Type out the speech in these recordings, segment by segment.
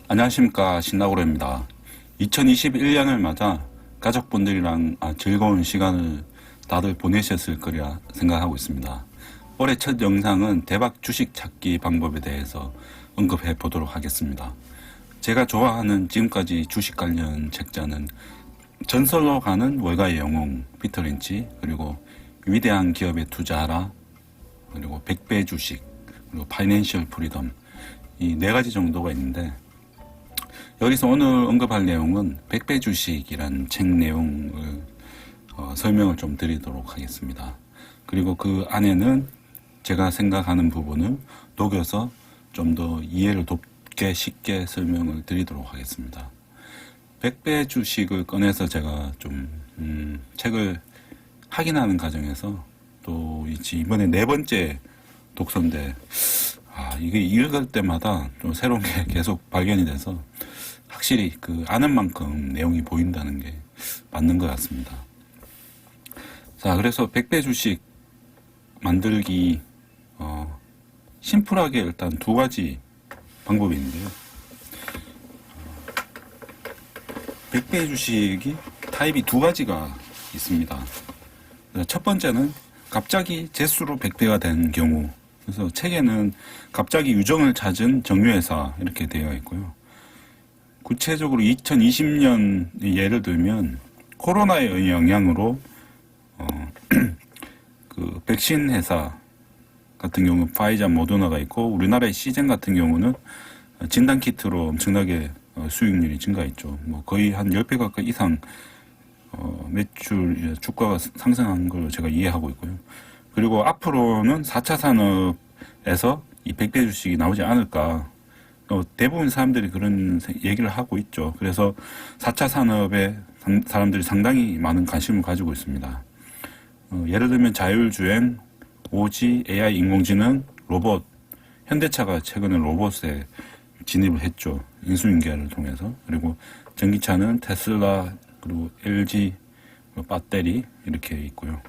안녕하십니까, 신나고래입니다. 2021년을 맞아 가족분들이랑 즐거운 시간을 다들 보내셨을 거라 생각하고 있습니다. 올해 첫 영상은 대박 주식 찾기 방법에 대해서 언급해 보도록 하겠습니다. 제가 좋아하는 지금까지 주식 관련 책자는 전설로 가는 월가의 영웅 피터 린치, 그리고 위대한 기업에 투자하라, 그리고 100배 주식, 그리고 파이낸셜 프리덤, 이 네 가지 정도가 있는데, 여기서 오늘 언급할 내용은 100배 주식이란 책 내용을 설명을 좀 드리도록 하겠습니다. 그리고 그 안에는 제가 생각하는 부분을 녹여서 좀 더 이해를 돕게 쉽게 설명을 드리도록 하겠습니다. 100배 주식을 꺼내서 제가 좀 책을 확인하는 과정에서 또 이번에 네 번째 독서인데 이게 읽을 때마다 좀 새로운 게 계속 발견이 돼서 확실히 그 아는 만큼 내용이 보인다는 게 맞는 것 같습니다. 자, 그래서 100배 주식 만들기 심플하게 일단 두 가지 방법이 있는데요. 100배 주식이 타입이 두 가지가 있습니다. 첫 번째는 갑자기 재수로 100배가 된 경우, 그래서 책에는 갑자기 유정을 찾은 정유회사 이렇게 되어 있고요. 구체적으로 2020년 예를 들면 코로나의 영향으로 그 백신 회사 같은 경우는 파이자, 모더나가 있고, 우리나라의 시젠 같은 경우는 진단 키트로 엄청나게 수익률이 증가했죠. 뭐 거의 한 10배 가까이 이상 매출 주가가 상승한 걸로 제가 이해하고 있고요. 그리고 앞으로는 4차 산업에서 이 100배 주식이 나오지 않을까. 대부분 사람들이 그런 얘기를 하고 있죠. 그래서 4차 산업에 사람들이 상당히 많은 관심을 가지고 있습니다. 예를 들면 자율주행, 오지, AI, 인공지능, 로봇, 현대차가 최근에 로봇에 진입을 했죠. 인수인계를 통해서. 그리고 전기차는 테슬라, 그리고 LG, 배터리 이렇게 있고요.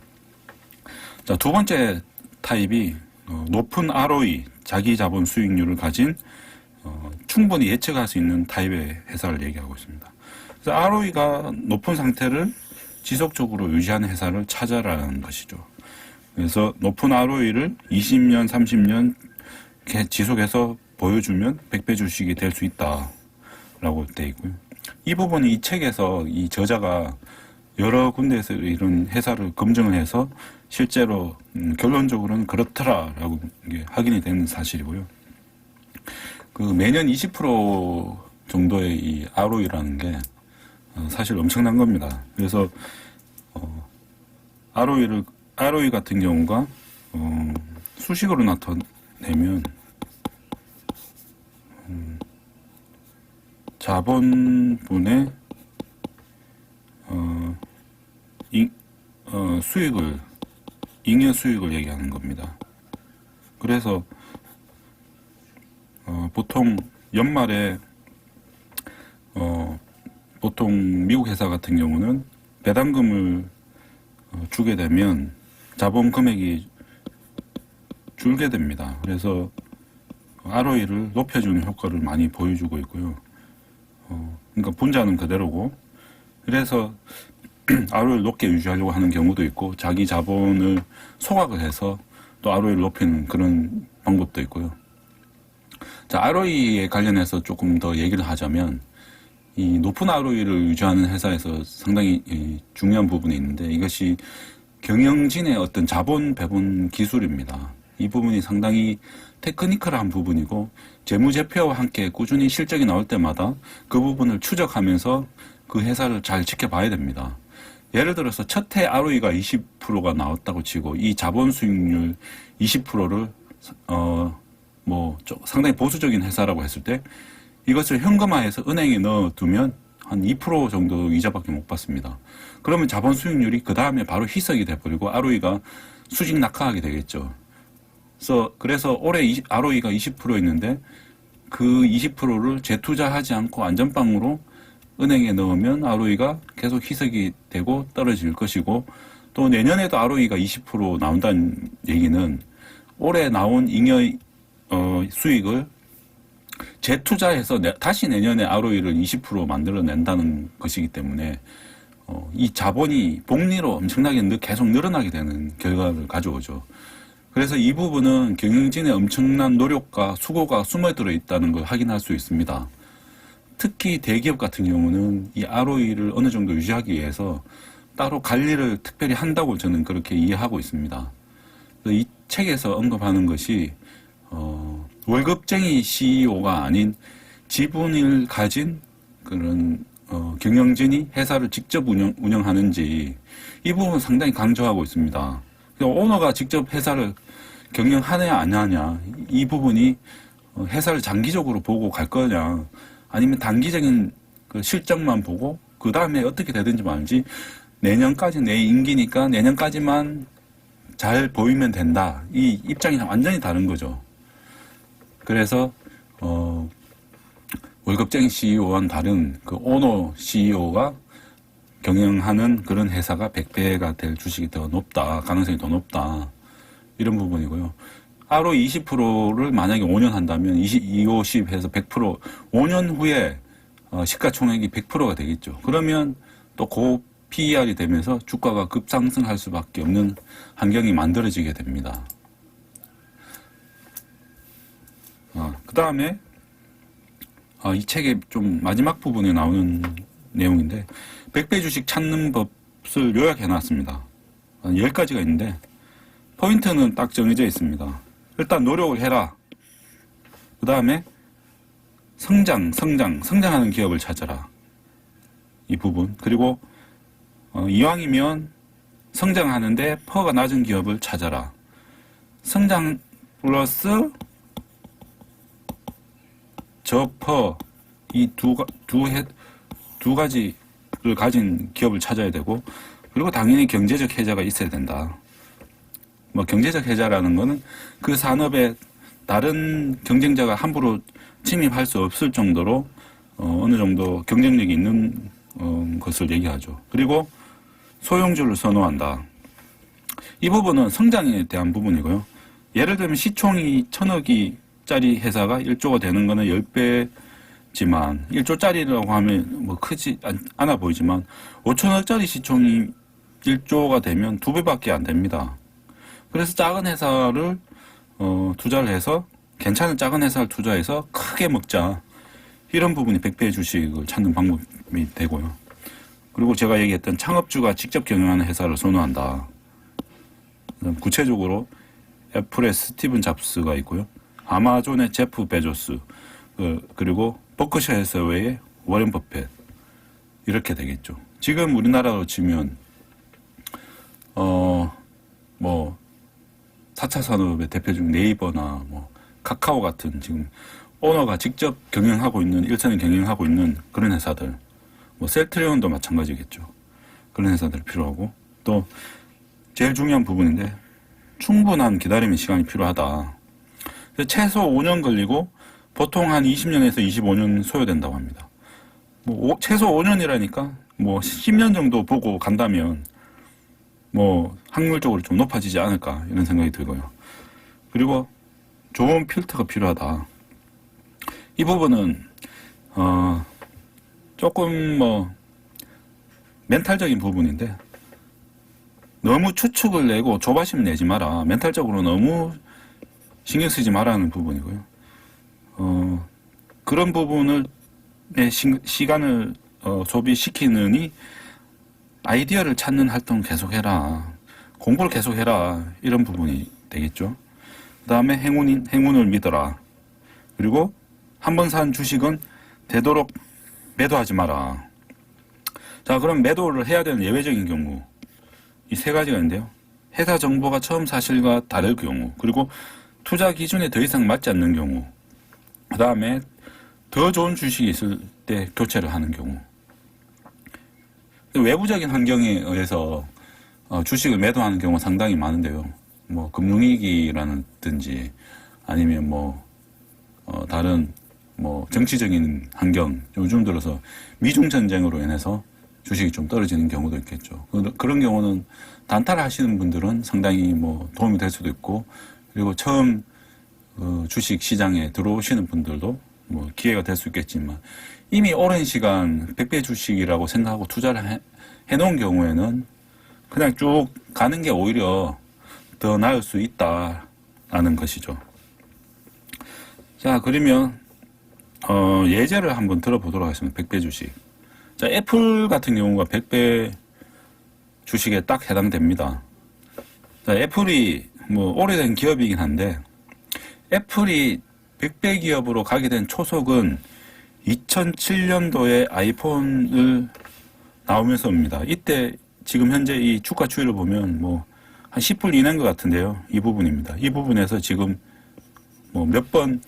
자, 두 번째 타입이 높은 ROE, 자기 자본 수익률을 가진 충분히 예측할 수 있는 타입의 회사를 얘기하고 있습니다. 그래서 ROE가 높은 상태를 지속적으로 유지하는 회사를 찾아라는 것이죠. 그래서 높은 ROE를 20년, 30년 지속해서 보여주면 100배 주식이 될 수 있다라고 되어 있고요. 이 부분이 이 책에서 이 저자가 여러 군데에서 이런 회사를 검증을 해서 실제로 결론적으로는 그렇더라라고 확인이 된 사실이고요. 그 매년 20% 정도의 이 ROE라는 게 사실 엄청난 겁니다. 그래서 ROE 같은 경우가 수식으로 나타내면 자본분의 수익을, 잉여 수익을 얘기하는 겁니다. 그래서 보통 연말에 보통 미국 회사 같은 경우는 배당금을 주게 되면 자본 금액이 줄게 됩니다. 그래서 ROE를 높여주는 효과를 많이 보여주고 있고요. 그러니까 분자는 그대로고, 그래서 ROE를 높게 유지하려고 하는 경우도 있고, 자기 자본을 소각을 해서 또 ROE를 높이는 그런 방법도 있고요. 자, ROE에 관련해서 조금 더 얘기를 하자면, 이 높은 ROE를 유지하는 회사에서 상당히 중요한 부분이 있는데, 이것이 경영진의 어떤 자본 배분 기술입니다. 이 부분이 상당히 테크니컬한 부분이고, 재무제표와 함께 꾸준히 실적이 나올 때마다 그 부분을 추적하면서 그 회사를 잘 지켜봐야 됩니다. 예를 들어서 첫 해 ROE가 20%가 나왔다고 치고, 이 자본 수익률 20%를 상당히 보수적인 회사라고 했을 때, 이것을 현금화해서 은행에 넣어두면 한 2% 정도 이자밖에 못 받습니다. 그러면 자본 수익률이 그 다음에 바로 희석이 돼버리고 ROE가 수직 낙하하게 되겠죠. 그래서 올해 ROE가 20%였는데 그 20%를 재투자하지 않고 안전빵으로 은행에 넣으면 ROE가 계속 희석이 되고 떨어질 것이고, 또 내년에도 ROE가 20% 나온다는 얘기는 올해 나온 잉여 수익을 재투자해서 다시 내년에 ROE를 20% 만들어낸다는 것이기 때문에 이 자본이 복리로 엄청나게 계속 늘어나게 되는 결과를 가져오죠. 그래서 이 부분은 경영진의 엄청난 노력과 수고가 숨어들어 있다는 걸 확인할 수 있습니다. 특히 대기업 같은 경우는 이 ROE를 어느 정도 유지하기 위해서 따로 관리를 특별히 한다고 저는 그렇게 이해하고 있습니다. 이 책에서 언급하는 것이 월급쟁이 CEO가 아닌 지분을 가진 그런 경영진이 회사를 직접 운영하는지 이 부분 상당히 강조하고 있습니다. 오너가 직접 회사를 경영하느냐 안 하냐 이 부분이 회사를 장기적으로 보고 갈 거냐 아니면 단기적인 그 실적만 보고 그 다음에 어떻게 되든지 말지 내년까지 내 임기니까 내년까지만 잘 보이면 된다. 이 입장이 완전히 다른 거죠. 그래서 월급쟁이 CEO와는 다른 그 오너 CEO가 경영하는 그런 회사가 100배가 될 주식이 더 높다. 가능성이 더 높다. 이런 부분이고요. ROE 20%를 만약에 5년 한다면 50 해서 100% 5년 후에 시가총액이 100%가 되겠죠. 그러면 또 고 PER이 되면서 주가가 급상승할 수밖에 없는 환경이 만들어지게 됩니다. 그 다음에 이 책의 좀 마지막 부분에 나오는 내용인데 100배 주식 찾는 법을 요약해 놨습니다. 10가지가 있는데 포인트는 딱 정해져 있습니다. 일단 노력을 해라. 그 다음에 성장하는 기업을 찾아라. 이 부분. 그리고 이왕이면 성장하는데 퍼가 낮은 기업을 찾아라. 성장 플러스 저퍼 이 두 가지를 가진 기업을 찾아야 되고 그리고 당연히 경제적 혜자가 있어야 된다. 뭐 경제적 혜자라는 거는 그 산업에 다른 경쟁자가 함부로 침입할 수 없을 정도로 어느 정도 경쟁력이 있는 것을 얘기하죠. 그리고 소형주를 선호한다. 이 부분은 성장에 대한 부분이고요. 예를 들면 시총이 1000억짜리 회사가 1조가 되는 거는 10배지만 1조짜리라고 하면 뭐 크지 않아 보이지만 5천억짜리 시총이 1조가 되면 2배밖에 안 됩니다. 그래서 작은 회사를 투자를 해서 괜찮은 작은 회사를 투자해서 크게 먹자. 이런 부분이 100배 주식을 찾는 방법이 되고요. 그리고 제가 얘기했던 창업주가 직접 경영하는 회사를 선호한다. 구체적으로 애플의 스티븐 잡스가 있고요. 아마존의 제프 베조스, 그리고 버크셔 해서웨이의 워렌 버핏. 이렇게 되겠죠. 지금 우리나라로 치면, 4차 산업의 대표적인 네이버나 카카오 같은 지금 오너가 직접 경영하고 있는, 일선에 경영하고 있는 그런 회사들, 셀트리온도 마찬가지겠죠. 그런 회사들 필요하고, 또 제일 중요한 부분인데 충분한 기다림의 시간이 필요하다. 최소 5년 걸리고 보통 한 20년에서 25년 소요된다고 합니다. 최소 5년이라니까 10년 정도 보고 간다면 확률적으로 좀 높아지지 않을까 이런 생각이 들고요. 그리고 좋은 필터가 필요하다. 이 부분은 조금 멘탈적인 부분인데 너무 추측을 내고 조바심 내지 마라. 멘탈적으로 너무 신경 쓰지 마라는 부분이고요. 그런 부분을 시간을 소비시키느니 아이디어를 찾는 활동 계속해라. 공부를 계속해라. 이런 부분이 되겠죠. 그 다음에 행운을 믿어라. 그리고 한 번 산 주식은 되도록 매도하지 마라. 자, 그럼 매도를 해야 되는 예외적인 경우 이 세 가지가 있는데요. 회사 정보가 처음 사실과 다를 경우, 그리고 투자 기준에 더 이상 맞지 않는 경우, 그 다음에 더 좋은 주식이 있을 때 교체를 하는 경우. 외부적인 환경에 의해서 주식을 매도하는 경우가 상당히 많은데요. 금융위기라든지 아니면 다른 정치적인 환경, 요즘 들어서 미중 전쟁으로 인해서 주식이 좀 떨어지는 경우도 있겠죠. 그런 경우는 단타를 하시는 분들은 상당히 도움이 될 수도 있고, 그리고 처음 주식 시장에 들어오시는 분들도 뭐 기회가 될 수 있겠지만 이미 오랜 시간 100배 주식이라고 생각하고 투자를 해놓은 경우에는 그냥 쭉 가는 게 오히려 더 나을 수 있다라는 것이죠. 자, 그러면 예제를 한번 들어보도록 하겠습니다. 100배 주식. 자, 애플 같은 경우가 100배 주식에 딱 해당됩니다. 자, 애플이 뭐 오래된 기업이긴 한데 애플이 100배 기업으로 가게 된 초석은 2007년도에 아이폰을 나오면서입니다. 이때 지금 현재 이 주가 추이를 보면 뭐 한 10불 이내인 것 같은데요. 이 부분입니다. 이 부분에서 지금 뭐 몇 번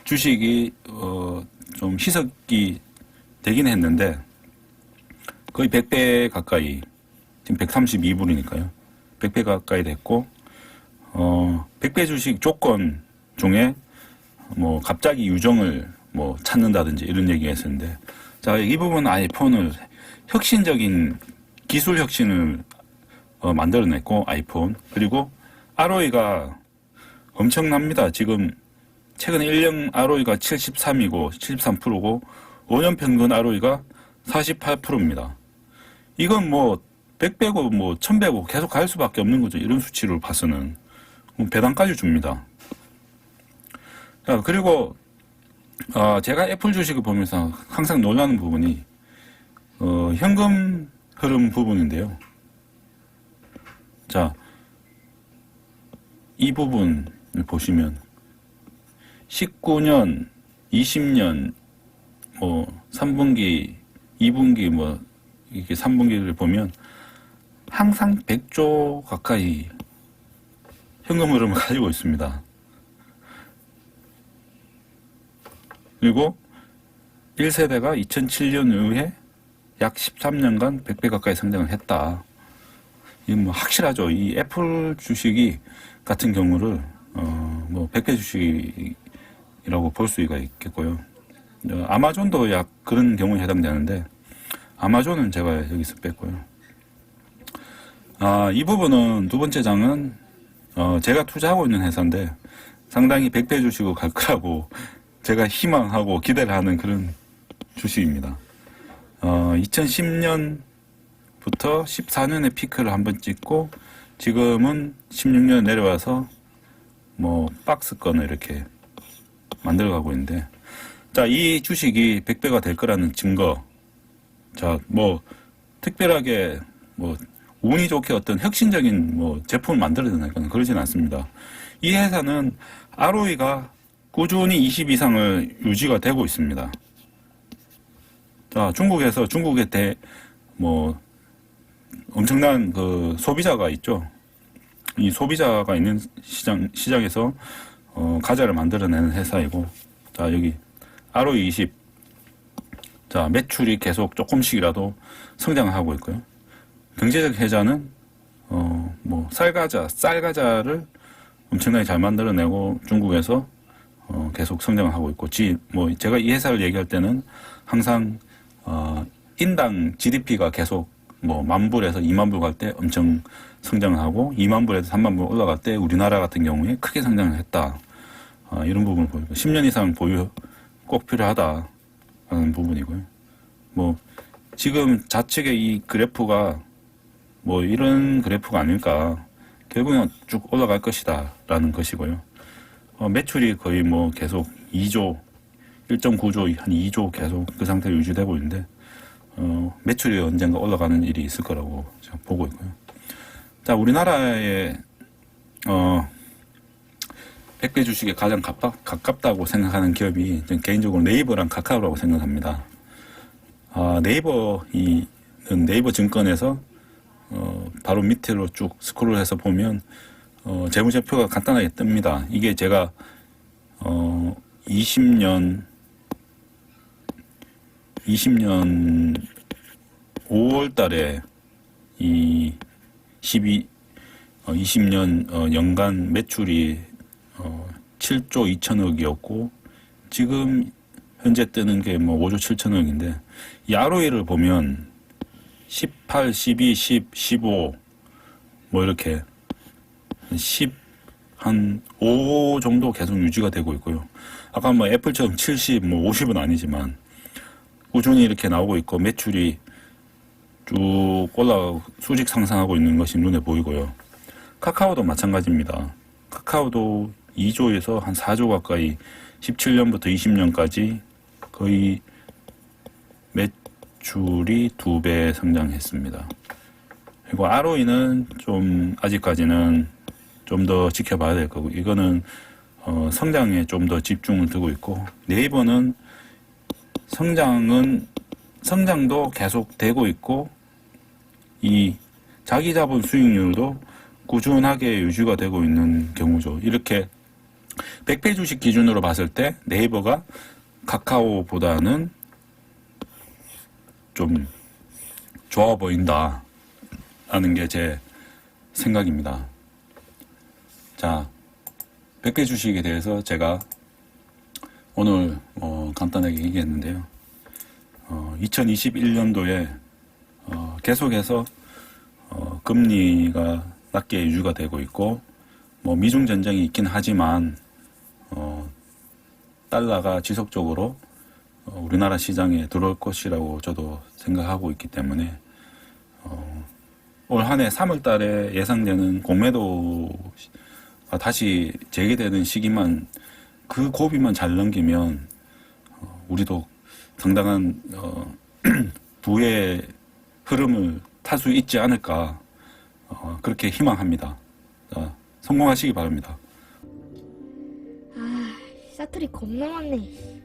주식이 좀 희석이 되긴 했는데 거의 100배 가까이, 지금 132불이니까요. 100배 가까이 됐고 100배 주식 조건 중에 뭐 갑자기 유정을 뭐 찾는다든지 이런 얘기가 있었는데, 자, 이 부분 아이폰을 혁신적인 기술 혁신을 만들어냈고 아이폰, 그리고 ROE가 엄청납니다. 지금 최근에 1년 ROE가 73이고 73%고 5년 평균 ROE가 48%입니다. 이건 뭐 100배고 뭐 1000배고 계속 갈 수밖에 없는 거죠. 이런 수치를 봐서는 배당까지 줍니다. 자, 그리고 제가 애플 주식을 보면서 항상 놀라는 부분이 현금 흐름 부분인데요. 자, 이 부분을 보시면 19년, 20년, 뭐 3분기, 2분기, 뭐 이렇게 3분기를 보면 항상 100조 가까이 현금 흐름을 가지고 있습니다. 그리고 1세대가 2007년 이후에 약 13년간 100배 가까이 성장을 했다. 이건 뭐 확실하죠. 이 애플 주식이 같은 경우를 뭐 100배 주식이라고 볼 수가 있겠고요. 아마존도 약 그런 경우에 해당되는데 아마존은 제가 여기서 뺐고요. 이 부분은 두 번째 장은 제가 투자하고 있는 회사인데 상당히 100배 주식으로 갈 거라고 제가 희망하고 기대를 하는 그런 주식입니다. 2010년부터 14년에 피크를 한번 찍고 지금은 16년 내려와서 뭐 박스권을 이렇게 만들어가고 있는데, 자, 이 주식이 100배가 될 거라는 증거. 자, 뭐 특별하게 뭐 운이 좋게 어떤 혁신적인 뭐 제품을 만들어내거나 그러진 않습니다. 이 회사는 ROE가 꾸준히 20 이상을 유지가 되고 있습니다. 자, 중국에서 중국의 뭐 엄청난 그 소비자가 있죠. 이 소비자가 있는 시장에서 과자를 만들어내는 회사이고, 자, 여기 ROE 20. 자, 매출이 계속 조금씩이라도 성장을 하고 있고요. 경제적 혜자는 뭐 쌀과자를 엄청나게 잘 만들어내고 중국에서 계속 성장을 하고 있고, 뭐 제가 이 회사를 얘기할 때는 항상 인당 GDP가 계속 뭐 10,000불에서 20,000불 갈 때 엄청 성장을 하고 20,000불에서 30,000불 올라갈 때 우리나라 같은 경우에 크게 성장을 했다. 이런 부분을 보이고 10년 이상 보유 꼭 필요하다라는 부분이고요. 뭐 지금 좌측의 이 그래프가 뭐 이런 그래프가 아닐까, 결국은 쭉 올라갈 것이다 라는 것이고요. 매출이 거의 뭐 계속 2조 1.9조 한 2조 계속 그 상태로 유지되고 있는데 매출이 언젠가 올라가는 일이 있을 거라고 제가 보고 있고요. 자, 우리나라의 100배 주식에 가장 가깝다고 생각하는 기업이 개인적으로 네이버랑 카카오라고 생각합니다. 네이버 증권에서 바로 밑으로 쭉 스크롤해서 보면 재무제표가 간단하게 뜹니다. 이게 제가 20년 5월 달에 이 20년 연간 매출이 7조 2천억이었고 지금 현재 뜨는 게 뭐 5조 7천억인데 이 ROE를 보면 18, 12, 10, 15 뭐 이렇게 10 한 5 정도 계속 유지가 되고 있고요. 아까 뭐 애플처럼 70, 뭐 50은 아니지만 꾸준히 이렇게 나오고 있고 매출이 쭉 올라가고 수직 상승하고 있는 것이 눈에 보이고요. 카카오도 마찬가지입니다. 카카오도 2조에서 한 4조 가까이 17년부터 20년까지 거의 매출이 2배 성장했습니다. 그리고 ROE는 좀 아직까지는 좀 더 지켜봐야 될 거고, 이거는 성장에 좀 더 집중을 두고 있고, 네이버는 성장도 계속 되고 있고, 이 자기 자본 수익률도 꾸준하게 유지가 되고 있는 경우죠. 이렇게 100배 주식 기준으로 봤을 때 네이버가 카카오보다는 좀 좋아 보인다 라는 게 제 생각입니다. 자, 100배 주식에 대해서 제가 오늘 간단하게 얘기했는데요. 2021년도에 계속해서 금리가 낮게 유지가 되고 있고, 뭐 미중 전쟁이 있긴 하지만 달러가 지속적으로 우리나라 시장에 들어올 것이라고 저도 생각하고 있기 때문에 올 한 해 3월 달에 예상되는 공매도가 다시 재개되는 시기만, 그 고비만 잘 넘기면 우리도 상당한 부의 흐름을 탈 수 있지 않을까, 그렇게 희망합니다. 성공하시기 바랍니다. 아, 사투리 겁나 많네.